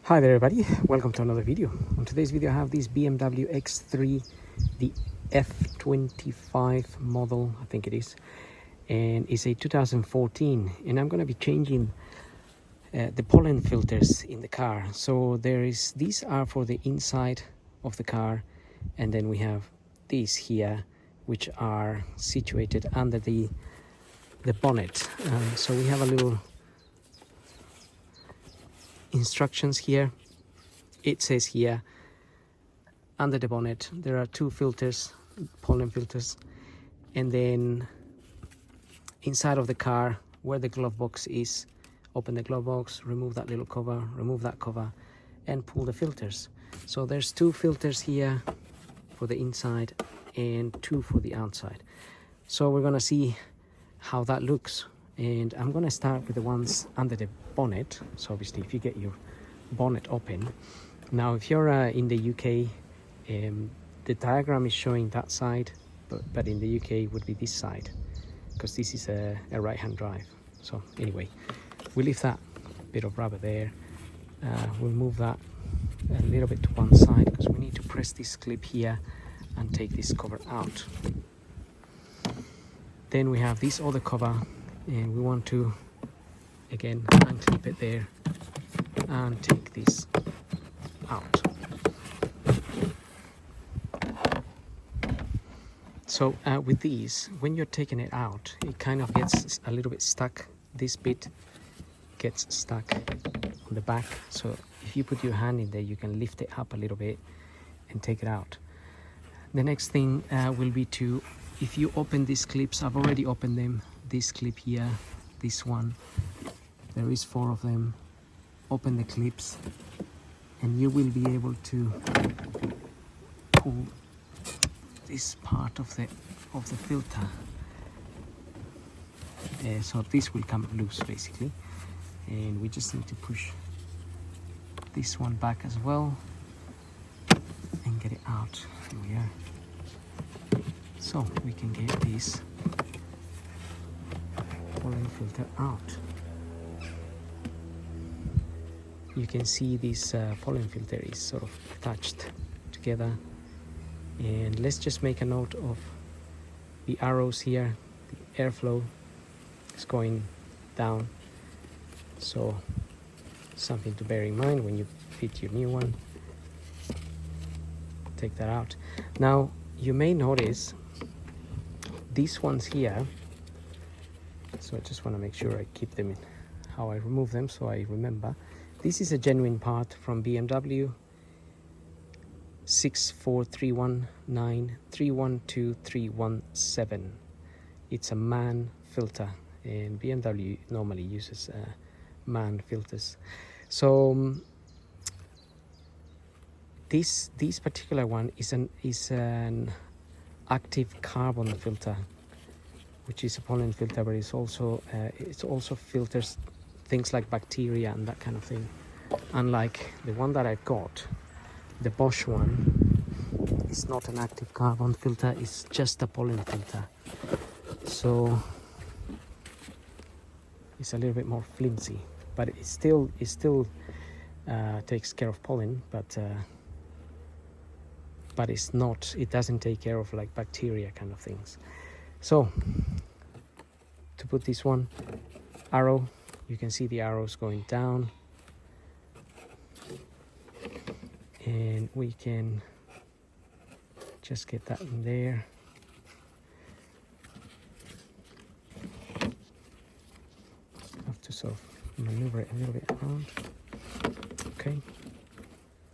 Hi there everybody, welcome to another video. On today's video I have this BMW X3, the F25 model, I think it is, and it's a 2014, and I'm going to be changing the pollen filters in the car. So these are for the inside of the car, and then we have these here which are situated under the bonnet. So we have a little instructions here. It says here under the bonnet there are two filters, pollen filters, and then inside of the car where the glove box is, open the glove box, remove that little cover, remove that cover, and pull the filters. So there's two filters here for the inside and two for the outside. So we're gonna see how that looks, and I'm gonna start with the ones under the bonnet. So obviously if you get your bonnet open, now if you're in the UK, the diagram is showing that side, but in the UK it would be this side, because this is a right-hand drive. So anyway, we leave that bit of rubber there. We'll move that a little bit to one side because we need to press this clip here and take this cover out. Then we have this other cover, and we want to again unclip it there and take this out. So with these, when you're taking it out, it kind of gets a little bit stuck. This bit gets stuck on the back, so if you put your hand in there you can lift it up a little bit and take it out. The next thing will be to, if you open these clips, I've already opened them, this clip here, this one, there is 4 of them. Open the clips and you will be able to pull this part of the filter. So this will come loose basically, and we just need to push this one back as well and get it out. Here we are. So we can get this pollen filter out. You can see this pollen filter is sort of attached together, and let's just make a note of the arrows here. The airflow is going down, so something to bear in mind when you fit your new one. Take that out. Now you may notice these ones here, so I just want to make sure I keep them in how I remove them so I remember. This is a genuine part from BMW 64319312317. It's a MAN filter, and BMW normally uses MAN filters. So this particular one is an active carbon filter, which is a pollen filter, but it also filters things like bacteria and that kind of thing. Unlike the one that I've got, the Bosch one, is not an active carbon filter, it's just a pollen filter. So it's a little bit more flimsy, but it still takes care of pollen, but it doesn't take care of like bacteria kind of things. So to put this one, arrow, you can see the arrows going down, and we can just get that in there. Have to sort of maneuver it a little bit around. Okay,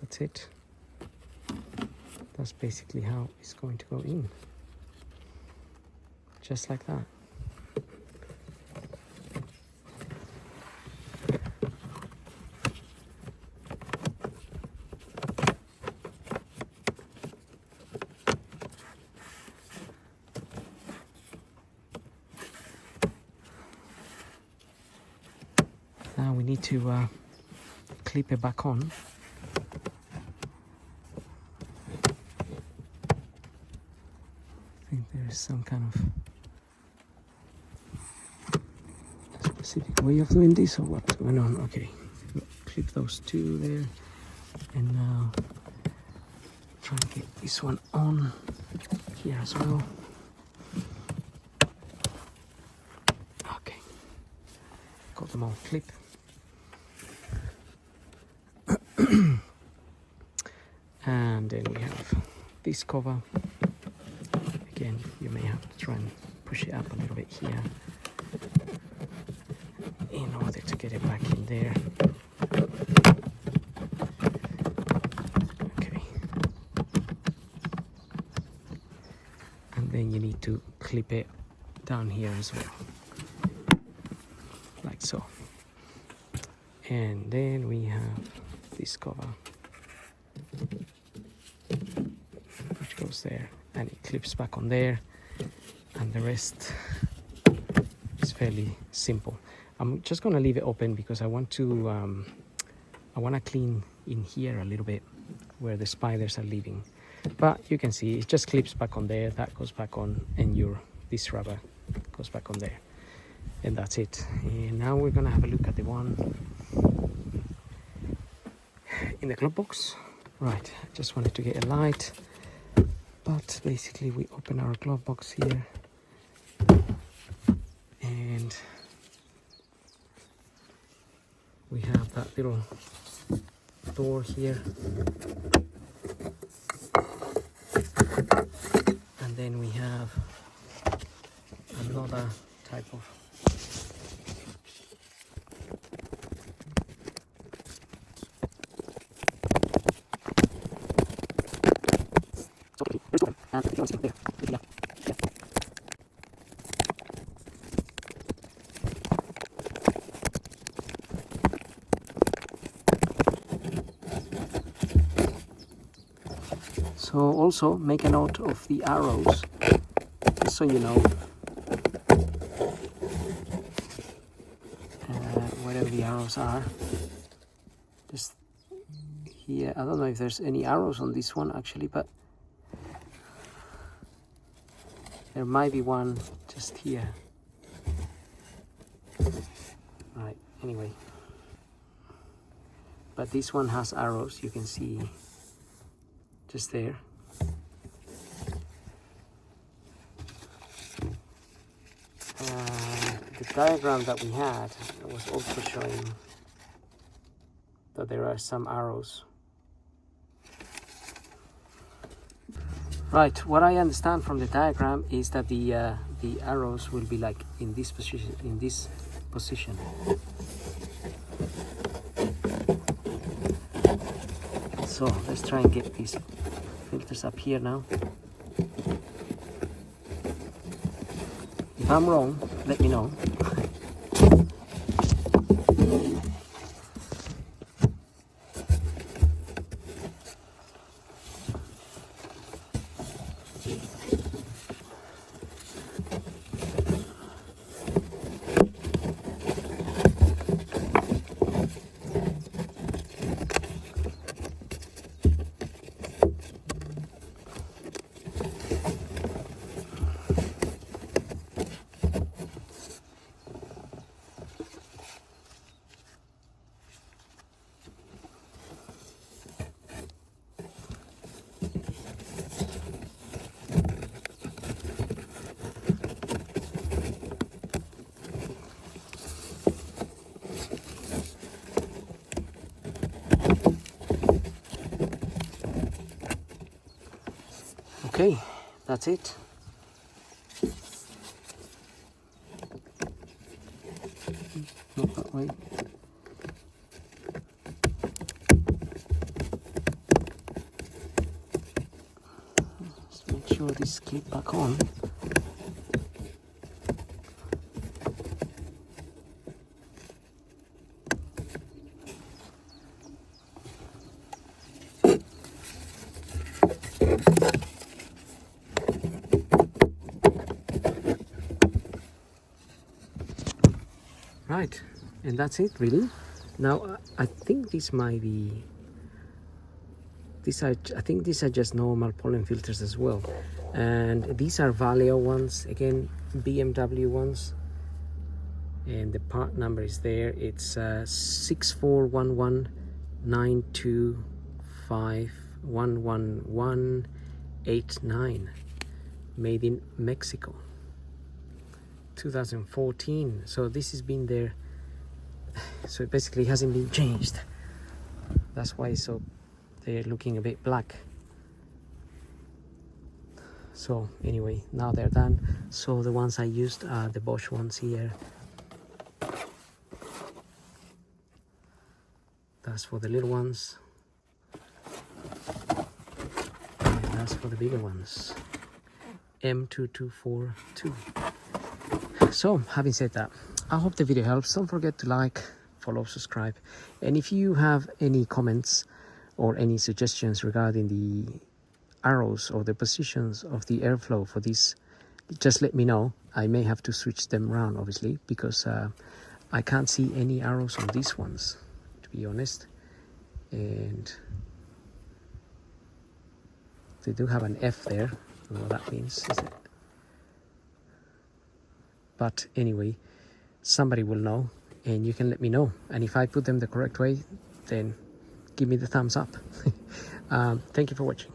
that's it. That's basically how it's going to go in, just like that. Now we need to clip it back on. I think there is some kind of specific way of doing this, or what's going on. Okay, clip those two there, and now try and get this one on here as well. Okay, got them all clipped. And then we have this cover. Again, you may have to try and push it up a little bit here in order to get it back in there. Okay. And then you need to clip it down here as well, like so. And then we have this cover, which goes there, and it clips back on there, and the rest is fairly simple. I'm just going to leave it open because I want to clean in here a little bit where the spiders are living. But you can see it just clips back on there, that goes back on, and this rubber goes back on there, and that's it. And now we're going to have a look at the one in the glove box. Right, I just wanted to get a light, but basically we open our glove box here, and we have that little door here, and then we have another type of So also make a note of the arrows, just so you know wherever the arrows are. Just here, I don't know if there's any arrows on this one actually, but there might be one just here. Right, anyway. But this one has arrows, you can see just there. The diagram that we had was also showing that there are some arrows. Right, what I understand from the diagram is that the arrows will be like in this position. So let's try and get these filters up here now. If I'm wrong, let me know. Okay, that's it. Not that way. Just make sure this clip back on. Right, and that's it really. Now I think this might be, I think these are just normal pollen filters as well, and these are Valeo ones, again BMW ones, and the part number is there. It's 641192511189, made in Mexico, 2014. So this has been there, so it basically hasn't been changed. That's why they're looking a bit black. So anyway, now they're done. So the ones I used are the Bosch ones here. That's for the little ones, and that's for the bigger ones, M2242. So having said that, I hope the video helps. Don't forget to like, follow, subscribe, and if you have any comments or any suggestions regarding the arrows or the positions of the airflow for this, just let me know. I may have to switch them around, obviously, because I can't see any arrows on these ones, to be honest, and they do have an F there. I don't know what that means, is it? But anyway, somebody will know, and you can let me know, and if I put them the correct way, then give me the thumbs up. Thank you for watching.